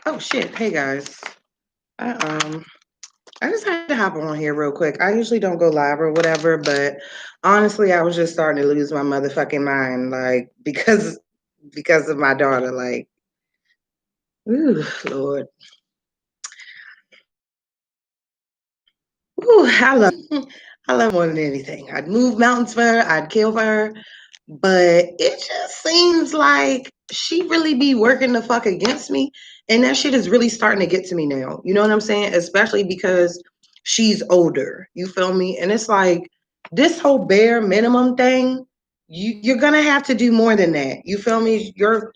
Oh shit! Hey guys, I I just had to hop on here real quick. I usually don't go live or whatever, but honestly, I was just starting to lose my motherfucking mind, like because of my daughter. Like, ooh, Lord, ooh, I love more than anything. I'd move mountains for her. I'd kill for her. But it just seems like she really be working the fuck against me. And that shit is really starting to get to me now. You know what I'm saying? Especially because she's older. You feel me? And it's like this whole bare minimum thing, you're gonna have to do more than that. You feel me? You're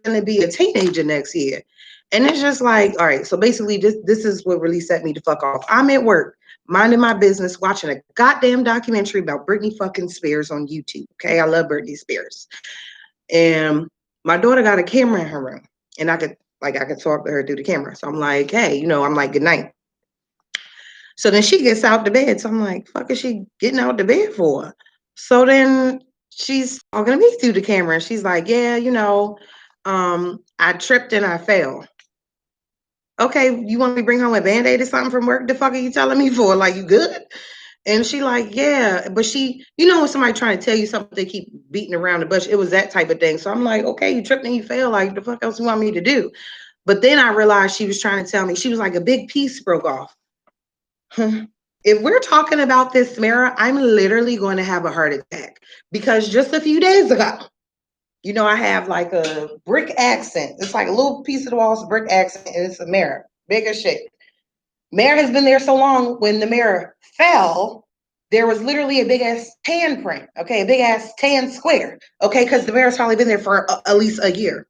gonna be a teenager next year. And it's just like, all right, so basically this is what really set me to fuck off. I'm at work minding my business, watching a goddamn documentary about Britney fucking Spears on YouTube. Okay, I love Britney Spears, and my daughter got a camera in her room, and I could talk to her through the camera. So I'm like, hey, I'm like, good night. So then she gets out the bed. So I'm like, fuck is she getting out the bed for? So then she's talking to me through the camera, and she's like, yeah, I tripped and I fell. Okay, you want me to bring home a band-aid or something from work? The fuck are you telling me for? Like, you good? And she like, yeah, but when somebody trying to tell you something, they keep beating around the bush. It was that type of thing. So I'm like, okay, you tripped and you fell. Like, the fuck else you want me to do? But then I realized she was trying to tell me, she was like, a big piece broke off. If we're talking about this, Samara, I'm literally going to have a heart attack because just a few days ago, I have like a brick accent. It's like a little piece of the wall's brick accent, and it's a mirror, big as shit. Mirror has been there so long. When the mirror fell, there was literally a big ass tan print, okay, a big ass tan square, okay, because the mirror's probably been there for at least a year.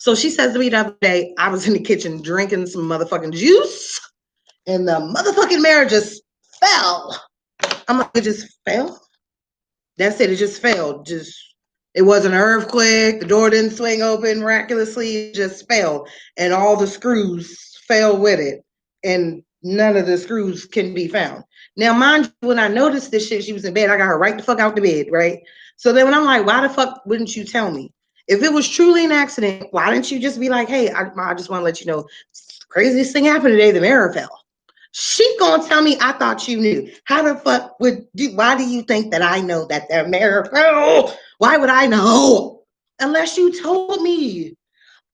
So she says to me the other day, I was in the kitchen drinking some motherfucking juice, and the motherfucking mirror just fell. I'm like, it just fell? That's it. It just fell. It wasn't an earthquake. The door didn't swing open miraculously. It just fell, and all the screws fell with it, and none of the screws can be found. Now, mind you, when I noticed this shit, she was in bed. I got her right the fuck out the bed, right? So then when I'm like, why the fuck wouldn't you tell me? If it was truly an accident, why didn't you just be like, hey, I just want to let you know, craziest thing happened today. The mirror fell. She gonna tell me I thought you knew. How the fuck why do you think that I know that the mirror fell? Why would I know? Unless you told me.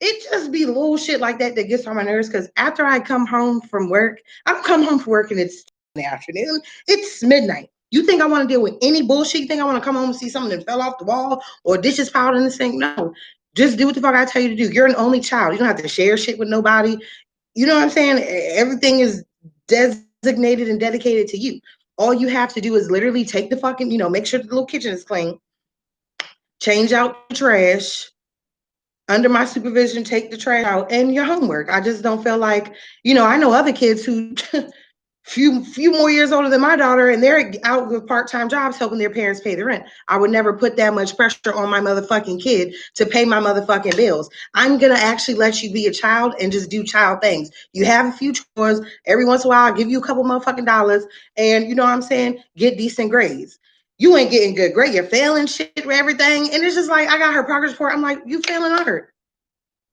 It just be little shit like that that gets on my nerves because after I come home from work, I come home from work and it's in the afternoon. It's midnight. You think I want to deal with any bullshit? You think I want to come home and see something that fell off the wall or dishes piled in the sink? No. Just do what the fuck I tell you to do. You're an only child. You don't have to share shit with nobody. You know what I'm saying? Everything is designated and dedicated to you. All you have to do is literally take the fucking, make sure the little kitchen is clean, change out the trash, under my supervision, take the trash out, and your homework. I just don't feel like, I know other kids who few more years older than my daughter, and they're out with part-time jobs helping their parents pay the rent. I would never put that much pressure on my motherfucking kid to pay my motherfucking bills. I'm gonna actually let you be a child and just do child things. You have a few chores every once in a while. I'll give you a couple motherfucking dollars, and you know what I'm saying, get decent grades. You ain't getting good grade. You're failing shit with everything, and it's just like I got her progress report. I'm like, you failing art.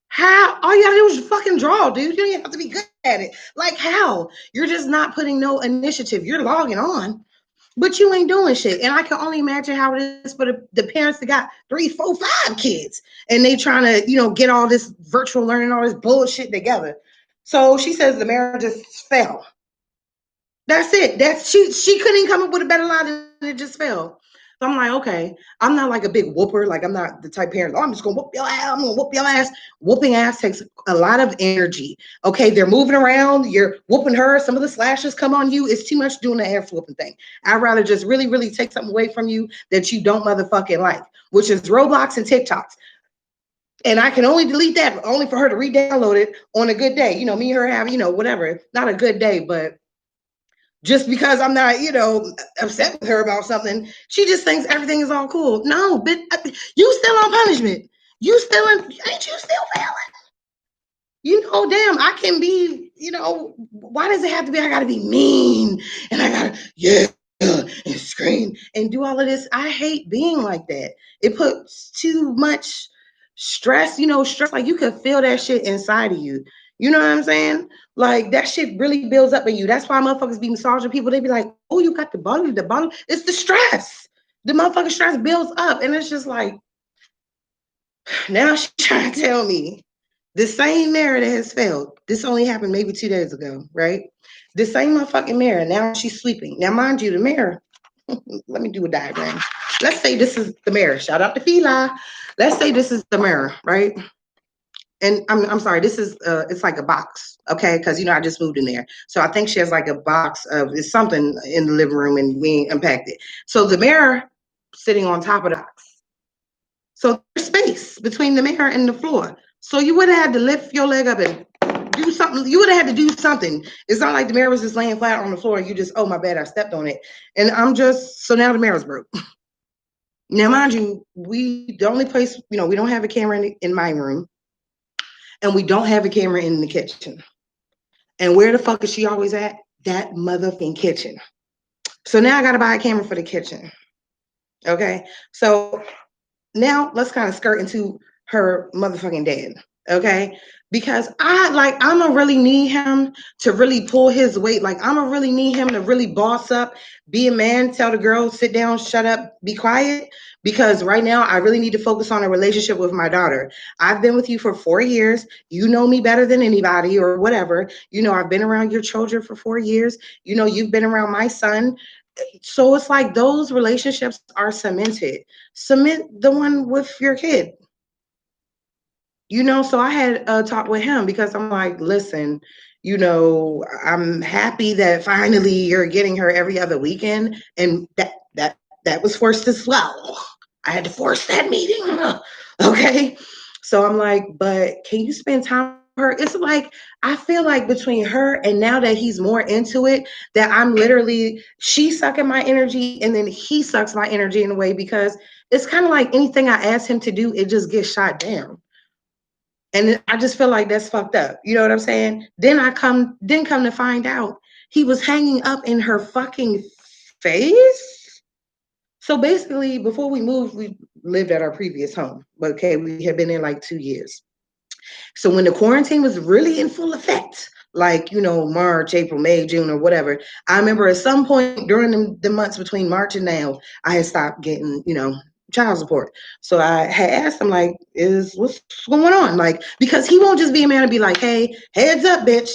How? All you gotta do is fucking draw, dude. You don't even have to be good at it. Like, how? You're just not putting no initiative. You're logging on, but you ain't doing shit. And I can only imagine how it is for the parents that got 3, 4, 5 kids and they trying to, get all this virtual learning, all this bullshit together. So she says the marriage just fell. That's it. She couldn't come up with a better line than it just fell. So I'm like, okay, I'm not like a big whooper. Like I'm not the type of parent, oh, I'm just gonna whoop your ass, I'm gonna whoop your ass. Whooping ass takes a lot of energy. Okay, they're moving around, you're whooping her, some of the slashes come on you. It's too much doing the ass whooping thing. I'd rather just really, really take something away from you that you don't motherfucking like, which is Roblox and TikToks. And I can only delete that only for her to re-download it on a good day. Me and her have, whatever, not a good day, but just because I'm not, upset with her about something, she just thinks everything is all cool. No, but you still on punishment. Ain't you still failing? Damn, I can be, why does it have to be, I gotta be mean and I gotta, yeah, and scream and do all of this? I hate being like that. It puts too much stress, stress, like you could feel that shit inside of you. You know what I'm saying? Like that shit really builds up in you. That's why motherfuckers be massaging people. They be like, oh, you got the bottom, the bottom. It's the stress. The motherfucking stress builds up. And it's just like, now she's trying to tell me the same mirror that has failed. This only happened maybe 2 days ago, right? The same motherfucking mirror. Now she's sleeping. Now, mind you, the mirror, let me do a diagram. Let's say this is the mirror. Shout out to Fila. Let's say this is the mirror, right? And I'm sorry, this is it's like a box, okay? Because I just moved in there, so I think she has like a box of it's something in the living room, and we unpacked it. So the mirror sitting on top of the box. So there's space between the mirror and the floor. So you would have had to lift your leg up and do something. You would have had to do something. It's not like the mirror was just laying flat on the floor and you just, oh my bad, I stepped on it. And so now the mirror's broke. Now, mind you, the only place, we don't have a camera in my room, and we don't have a camera in the kitchen. And where the fuck is she always at? That motherfucking kitchen. So now I got to buy a camera for the kitchen. Okay. So now let's kind of skirt into her motherfucking dad. Okay. Because I'm gonna really need him to really pull his weight. Like, I'm gonna really need him to really boss up, be a man, tell the girl, sit down, shut up, be quiet. Because right now I really need to focus on a relationship with my daughter. I've been with you for 4 years. You know me better than anybody or whatever. I've been around your children for 4 years. You've been around my son. So it's like those relationships are cemented. Cement the one with your kid. So I had a talk with him because I'm like, listen, I'm happy that finally you're getting her every other weekend, and that was forced as well. I had to force that meeting. Okay. So I'm like, but can you spend time with her? It's like, I feel like between her and now that he's more into it, that she's sucking my energy and then he sucks my energy in a way, because it's kind of like anything I ask him to do, it just gets shot down. And I just feel like that's fucked up. You know what I'm saying? Then come to find out he was hanging up in her fucking face. So basically, before we moved, we lived at our previous home. But okay, we had been there like 2 years. So when the quarantine was really in full effect, like, March, April, May, June, or whatever, I remember at some point during the months between March and now, I had stopped getting, child support. So I had asked him, like, what's going on? Like, because he won't just be a man and be like, hey, heads up, bitch.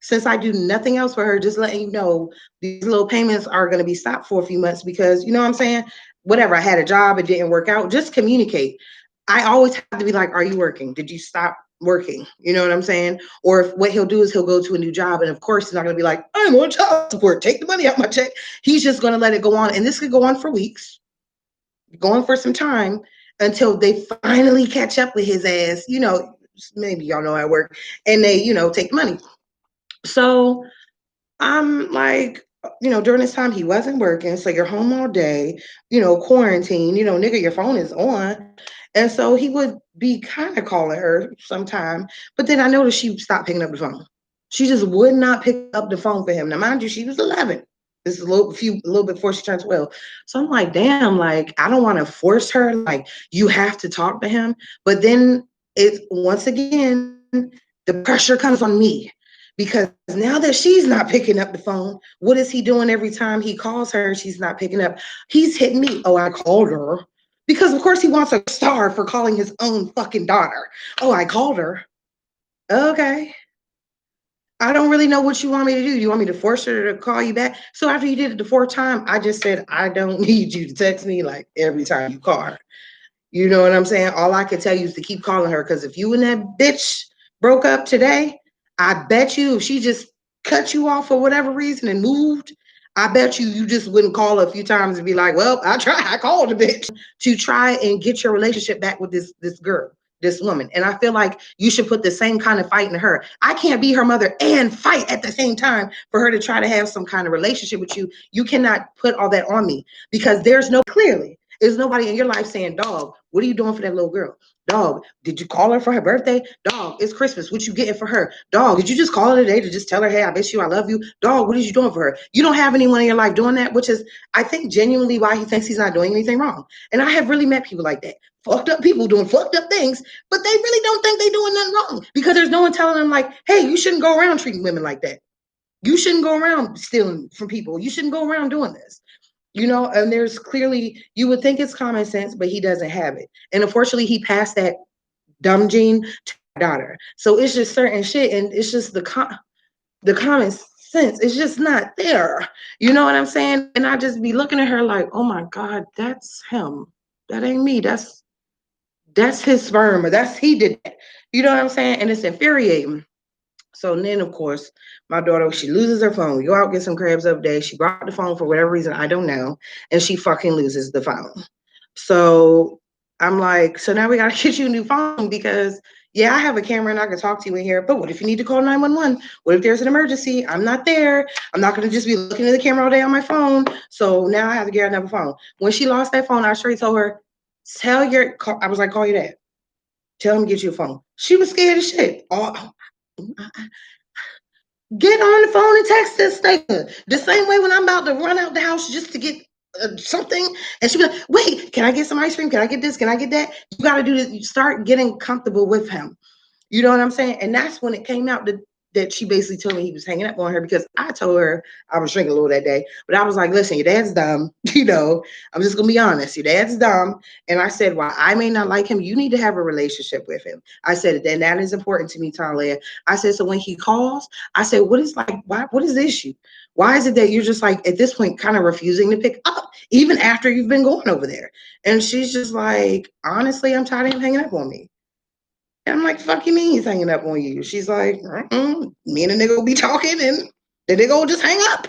Since I do nothing else for her, just letting you know these little payments are going to be stopped for a few months, because, you know what I'm saying? Whatever, I had a job, it didn't work out. Just communicate. I always have to be like, are you working? Did you stop working? You know what I'm saying? Or what he'll do is he'll go to a new job, and of course he's not going to be like, I'm on child support, take the money out my check. He's just going to let it go on, and this could go on for weeks, going for some time, until they finally catch up with his ass. Maybe y'all know I work, and they take money. So I'm like, during this time he wasn't working, so you're home all day, quarantine, nigga, your phone is on. And so he would be kind of calling her sometime, but then I noticed she stopped picking up the phone. She just would not pick up the phone for him. Now, mind you, she was 11. This is a little bit before she turned 12. So I'm like, damn, like, I don't want to force her. Like, you have to talk to him. But then once again, the pressure comes on me, because now that she's not picking up the phone, what is he doing every time he calls her and she's not picking up? He's hitting me. Oh, I called her. Because of course he wants a star for calling his own fucking daughter. Oh, I called her. Okay. I don't really know what you want me to do. You want me to force her to call you back? So after you did it the 4th time, I just said, I don't need you to text me like every time you call her. You know what I'm saying? All I can tell you is to keep calling her, because if you and that bitch broke up today, I bet you if she just cut you off for whatever reason and moved, I bet you just wouldn't call her a few times and be like, well, I called the bitch, to try and get your relationship back with this girl, this woman. And I feel like you should put the same kind of fight into her. I can't be her mother and fight at the same time for her to try to have some kind of relationship with you. You cannot put all that on me, because there's no clearly. Is nobody in your life saying, dog, what are you doing for that little girl? Dog, did you call her for her birthday? Dog, it's Christmas. What you getting for her? Dog, did you just call her today to just tell her, hey, I miss you, I love you? Dog, what are you doing for her? You don't have anyone in your life doing that, which is, I think, genuinely why he thinks he's not doing anything wrong. And I have really met people like that. Fucked up people doing fucked up things, but they really don't think they're doing nothing wrong because there's no one telling them, like, hey, you shouldn't go around treating women like that. You shouldn't go around stealing from people. You shouldn't go around doing this. And there's clearly, you would think it's common sense, but he doesn't have it. And unfortunately, he passed that dumb gene to my daughter. So it's just certain shit, and it's just the common sense. It's just not there. You know what I'm saying? And I just be looking at her like, oh my God, that's him. That ain't me. That's his sperm, or he did that. You know what I'm saying? And it's infuriating. So then, of course, my daughter, she loses her phone. We go out, get some crabs up day. She brought the phone for whatever reason, I don't know. And she fucking loses the phone. So I'm like, so now we got to get you a new phone because, yeah, I have a camera and I can talk to you in here. But what if you need to call 911? What if there's an emergency? I'm not there. I'm not going to just be looking at the camera all day on my phone. So now I have to get another phone. When she lost that phone, I straight told her, I was like, call your dad. Tell him to get you a phone. She was scared as shit. Get on the phone and text this nigga. The same way when I'm about to run out the house just to get something, and she be like, wait, can I get some ice cream? Can I get this? Can I get that? You got to do this. You start getting comfortable with him. You know what I'm saying? And that's when it came out that she basically told me he was hanging up on her because I told her I was drinking a little that day. But I was like, listen, your dad's dumb. I'm just going to be honest. Your dad's dumb. And I said, while I may not like him, you need to have a relationship with him. I said, then that is important to me, Talia. I said, so when he calls, I said, what is the issue? Why is it that you're just like, at this point, kind of refusing to pick up, even after you've been going over there? And she's just like, honestly, I'm tired of him hanging up on me. And I'm like, fuck you mean he's hanging up on you? She's like, me and the nigga will be talking and the nigga will just hang up.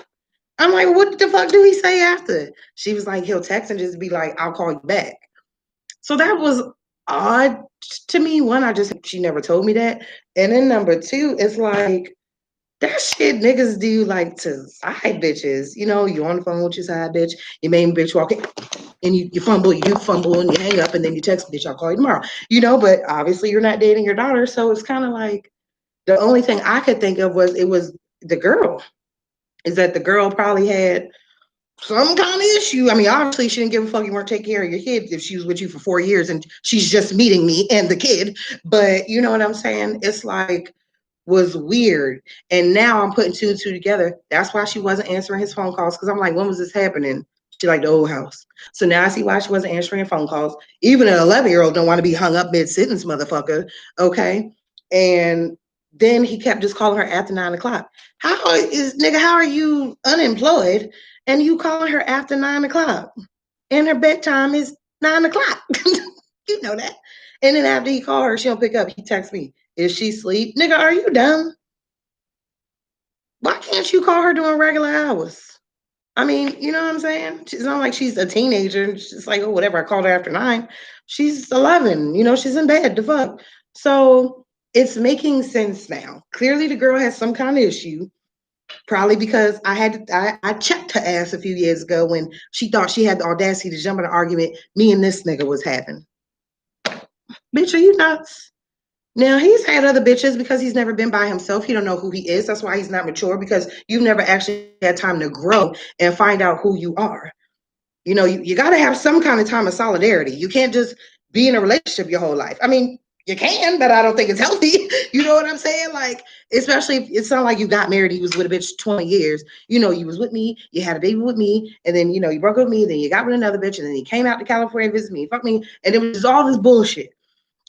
I'm like, what the fuck do he say after? She was like, he'll text and just be like, I'll call you back. So that was odd to me. One, she never told me that. And then number two, it's like, that shit niggas do like to side bitches. You on the phone with your side bitch, your main bitch walking, and you fumble and you hang up, and then you text, bitch, I'll call you tomorrow. But obviously you're not dating your daughter, so it's kind of like the only thing I could think of was the girl. Is that the girl probably had some kind of issue. I mean, obviously she didn't give a fuck. You weren't taking care of your kid if she was with you for 4 years and she's just meeting me and the kid. But you know what I'm saying? It's like, was weird. And now I'm putting two and two together. That's why she wasn't answering his phone calls. Cause I'm like, when was this happening? She like the old house. So now I see why she wasn't answering phone calls. Even an 11-year-old don't want to be hung up mid-sentence, motherfucker. Okay. And then he kept just calling her after 9 o'clock. How are you unemployed and you calling her after 9 o'clock? And her bedtime is 9 o'clock. You know that. And then after he called her, she don't pick up. He texts me, is she asleep? Nigga, are you dumb? Why can't you call her during regular hours? I mean, you know what I'm saying? It's not like she's a teenager. She's like, oh, whatever. I called her after 9. She's 11. She's in bed. The fuck? So it's making sense now. Clearly, the girl has some kind of issue. Probably because I checked her ass a few years ago when she thought she had the audacity to jump in an argument me and this nigga was having. Bitch, are you nuts? Now, he's had other bitches because he's never been by himself. He don't know who he is. That's why he's not mature, because you've never actually had time to grow and find out who you are. You got to have some kind of time of solidarity. You can't just be in a relationship your whole life. I mean, you can, but I don't think it's healthy. You know what I'm saying? Like, especially if it's not like you got married, you was with a bitch 20 years. You was with me, you had a baby with me, and then, you broke up with me, then you got with another bitch, and then you came out to California to visit me, fuck me, and it was all this bullshit.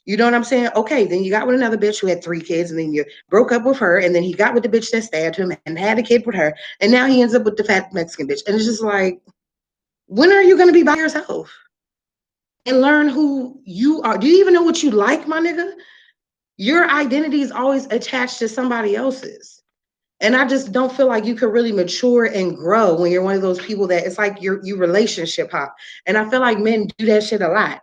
You know what I'm saying? Okay, then you got with another bitch who had 3 kids, and then you broke up with her, and then he got with the bitch that stabbed him and had a kid with her, and now he ends up with the fat Mexican bitch. And it's just like, when are you going to be by yourself and learn who you are? Do you even know what you like, my nigga? Your identity is always attached to somebody else's. And I just don't feel like you could really mature and grow when you're one of those people that it's like you relationship hop. And I feel like men do that shit a lot.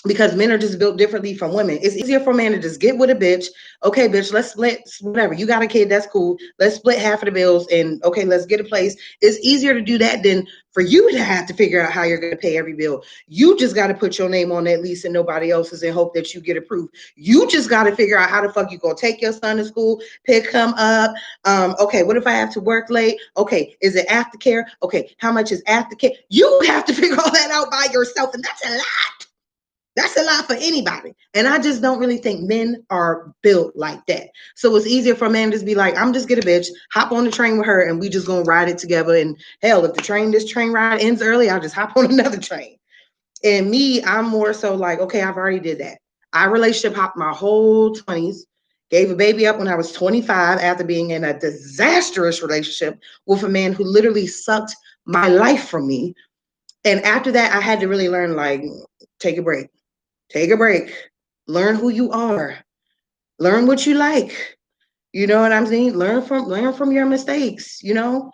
because men are just built differently from women. It's easier for a man to just get with a bitch. Okay, bitch, let's split whatever. You got a kid, that's cool. Let's split half of the bills and okay, let's get a place. It's easier to do that than for you to have to figure out how you're going to pay every bill. You just got to put your name on that lease and nobody else's and hope that you get approved. You just got to figure out how the fuck you going to take your son to school, pick him up. Okay, what if I have to work late? Okay, is it aftercare? Okay, how much is aftercare? You have to figure all that out by yourself, and that's a lot. That's a lot for anybody. And I just don't really think men are built like that. So it's easier for a man to just be like, I'm just get a bitch, hop on the train with her, and we just gonna ride it together. And hell, if this train ride ends early, I'll just hop on another train. And me, I'm more so like, okay, I've already did that. I relationship hopped my whole 20s, gave a baby up when I was 25 after being in a disastrous relationship with a man who literally sucked my life from me. And after that, I had to really learn like, take a break. Take a break. Learn who you are. Learn what you like. You know what I'm saying? Learn from your mistakes, you know?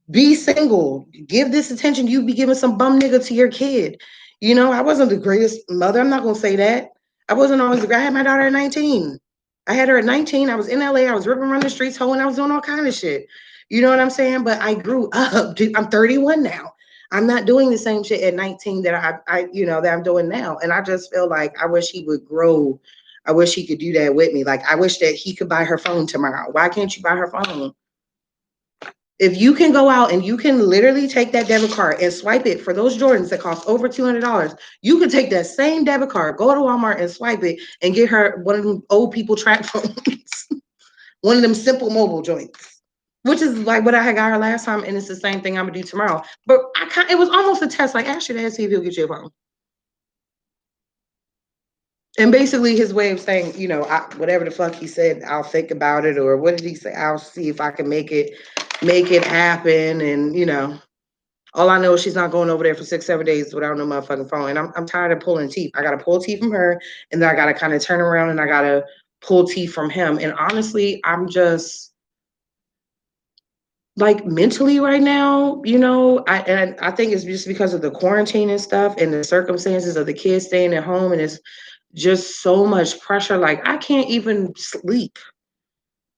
Be single. Give this attention you be giving some bum nigga to your kid. You know, I wasn't the greatest mother. I'm not gonna say that. I wasn't always I had my daughter at 19. I had her at 19. I was in LA. I was ripping around the streets, hoeing. I was doing all kind of shit. You know what I'm saying? But I grew up. Dude, I'm 31 now. I'm not doing the same shit at 19 that that I'm doing now. And I just feel like I wish he would grow. I wish he could do that with me. Like I wish that he could buy her phone tomorrow. Why can't you buy her phone? If you can go out and you can literally take that debit card and swipe it for those Jordans that cost over $200, you could take that same debit card, go to Walmart and swipe it and get her one of them old people track phones, one of them simple mobile joints, which is like what I had got her last time. And it's the same thing I'm gonna do tomorrow. But it was almost a test, like ask your dad, see if he'll get you a phone. And basically his way of saying, whatever the fuck he said, I'll think about it. Or what did he say? I'll see if I can make it happen. And all I know is she's not going over there for 6, 7 days without no motherfucking phone. And I'm tired of pulling teeth. I got to pull teeth from her, and then I got to kind of turn around and I got to pull teeth from him. And honestly, I'm just like mentally right now, I think it's just because of the quarantine and stuff and the circumstances of the kids staying at home, and it's just so much pressure. Like I can't even sleep.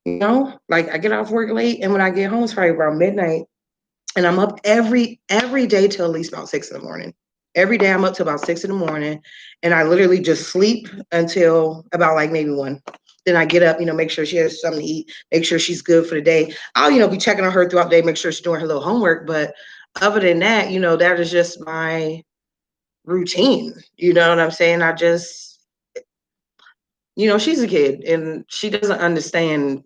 Like I get off work late, and when I get home, it's probably around midnight. And I'm up every day till at least about 6 in the morning. Every day I'm up till about 6 in the morning, and I literally just sleep until about like maybe 1. Then I get up, make sure she has something to eat, make sure she's good for the day. I'll, be checking on her throughout the day, make sure she's doing her little homework. But other than that, that is just my routine. You know what I'm saying? I just, she's a kid and she doesn't understand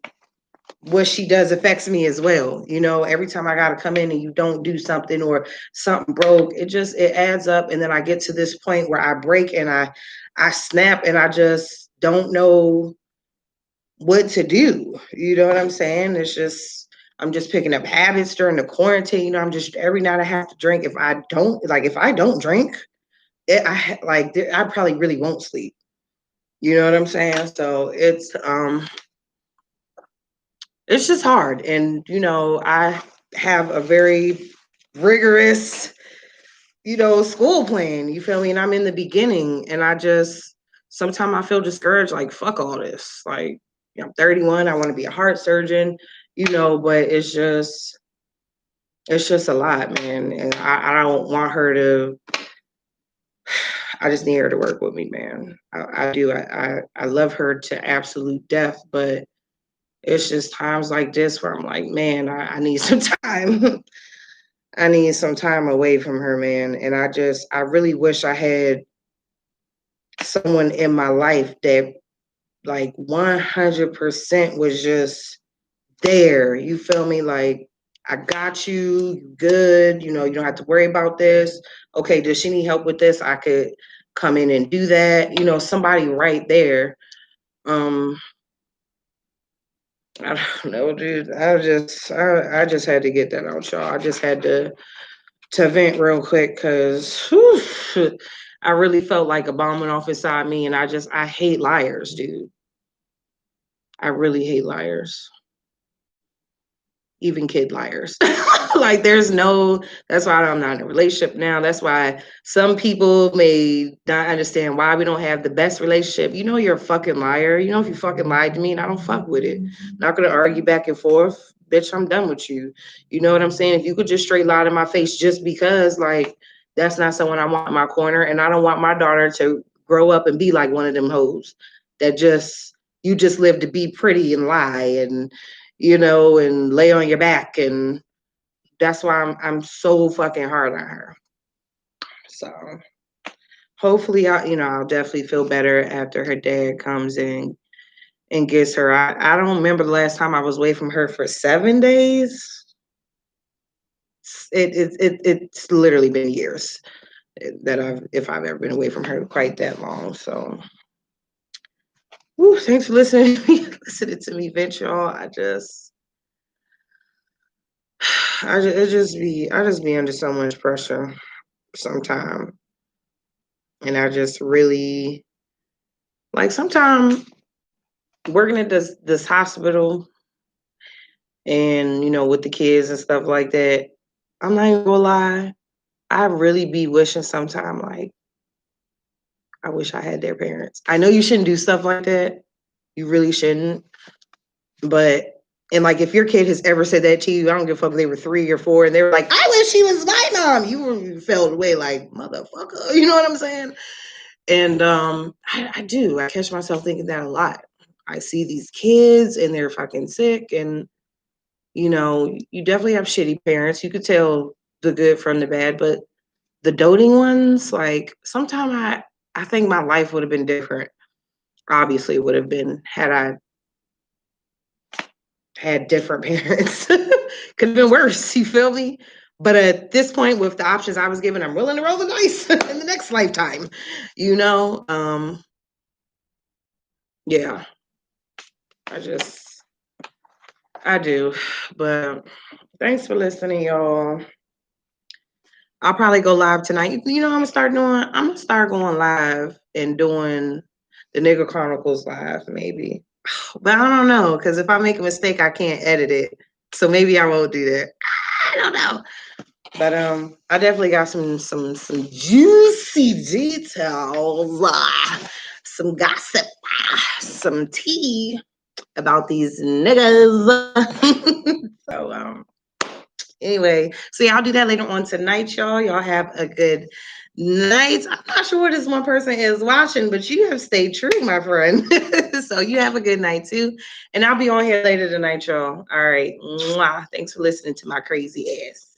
what she does affects me as well. Every time I gotta come in and you don't do something or something broke, it adds up. And then I get to this point where I break and I snap and I just don't know what to do. You know what I'm saying? I'm just picking up habits during the quarantine. I'm just every night I have to drink. If I don't drink, I probably really won't sleep. You know what I'm saying? So it's just hard. And, I have a very rigorous, school plan. You feel me? And I'm in the beginning and sometimes I feel discouraged, like, fuck all this. Like, I'm 31. I want to be a heart surgeon, but it's just a lot, man. And I don't want her to, I just need her to work with me, man. I do. I love her to absolute death, but it's just times like this where I'm like, man, I need some time. I need some time away from her, man. And I really wish I had someone in my life that like 100% was just there. You feel me? Like, I got you, you good. You don't have to worry about this. Okay, does she need help with this? I could come in and do that. Somebody right there. I don't know, dude. I just had to get that out, y'all. I just had to vent real quick because I really felt like a bomb went off inside me, and I hate liars, dude. I really hate liars. even kid liars. Like there's no, that's why I'm not in a relationship now. That's why some people may not understand why we don't have the best relationship. You know, you're a fucking liar. You know, if you fucking lied to me and I don't fuck with it, I'm not going to argue back and forth. Bitch, I'm done with you. You know what I'm saying? If you could just straight lie to my face just because, like, that's not someone I want in my corner. And I don't want my daughter to grow up and be like one of them hoes that just, you just live to be pretty and lie and, you know, and lay on your back. And that's why I'm so fucking hard on her. So hopefully I'll definitely feel better after her dad comes in and gets her. I don't remember the last time I was away from her for 7 days. It's literally been years that if I've ever been away from her quite that long. So thanks for listening to me vent, y'all. I just be under so much pressure sometimes. And I just really, like, sometimes working at this hospital and, you know, with the kids and stuff like that, I'm not even gonna lie, I really be wishing sometime, like, I wish I had their parents. I know you shouldn't do stuff like that. You really shouldn't. But, and like, if your kid has ever said that to you, I don't give a fuck if they were 3 or 4 and they were like, I wish she was my mom. You felt away like, motherfucker. You know what I'm saying? And I do. I catch myself thinking that a lot. I see these kids and they're fucking sick, and you know, you definitely have shitty parents. You could tell the good from the bad, but the doting ones, like, sometimes I think my life would have been different. Obviously, it would have been had I had different parents. Could have been worse. You feel me? But at this point, with the options I was given, I'm willing to roll the dice in the next lifetime. You know, yeah. I do. But thanks for listening, y'all. I'll probably go live tonight. You know, I'm gonna start going live and doing the Nigga Chronicles live, maybe. But I don't know, because if I make a mistake, I can't edit it. So maybe I won't do that. I don't know. But I definitely got some juicy details, some gossip, some tea about these niggas. So anyway, so yeah, I'll do that later on tonight, y'all. Y'all have a good night. I'm not sure what this one person is watching, but you have stayed true, my friend. So you have a good night too. And I'll be on here later tonight, y'all. All right. Mwah. Thanks for listening to my crazy ass.